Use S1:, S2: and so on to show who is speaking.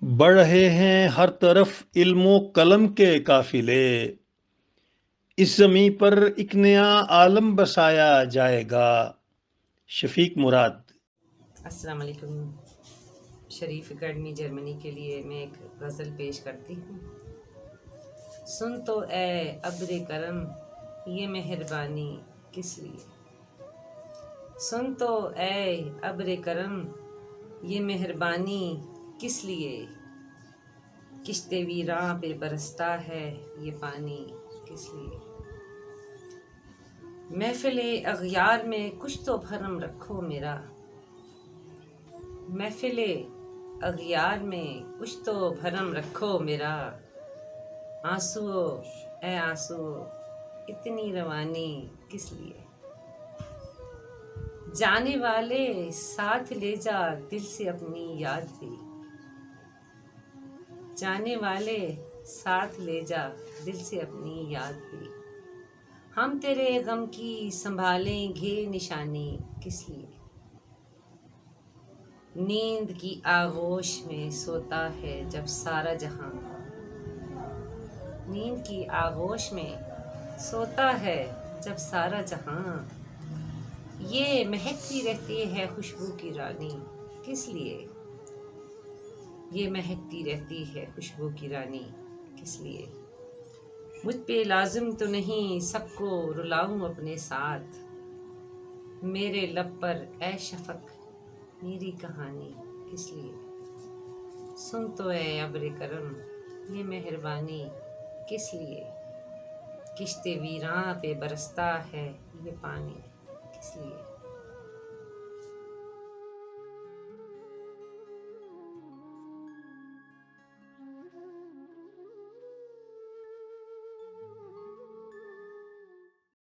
S1: बढ़ रहे हैं हर तरफ इल्मो कलम के काफिले। इस ज़मीं पर एक नया आलम बसाया जाएगा। शफीक मुराद।
S2: अस्सलाम वालेकुम। शरीफ एकेडमी जर्मनी के लिए मैं एक गज़ल पेश करती हूँ। सुन तो ए अब्र करम ये मेहरबानी किस लिए। सुन तो ए अब्र करम ये मेहरबानी किस लिए। किश्ते वीरां पे बरसता है ये पानी किस लिए। महफिले अगयार में कुछ तो भरम रखो मेरा। महफिले अगयार में कुछ तो भरम रखो मेरा। आंसुओ ए आंसुओ इतनी रवानी किस लिए। जाने वाले साथ ले जा दिल से अपनी याद भी। जाने वाले साथ ले जा दिल से अपनी याद भी। हम तेरे गम की संभालेंगे निशानी किस लिए। नींद की आगोश में सोता है जब सारा जहां। नींद की आगोश में सोता है जब सारा जहां। ये महकती रहती है खुशबू की रानी किस लिए। ये महकती रहती है खुशबू की रानी किस लिए। मुझ पे लाजिम तो नहीं सबको रुलाऊं अपने साथ। मेरे लब पर ए शफक मेरी कहानी किस लिए। सुन तो ए अब्र करम ये मेहरबानी किस लिए। किश्ते वीरां पे बरसता है ये पानी किस लिए।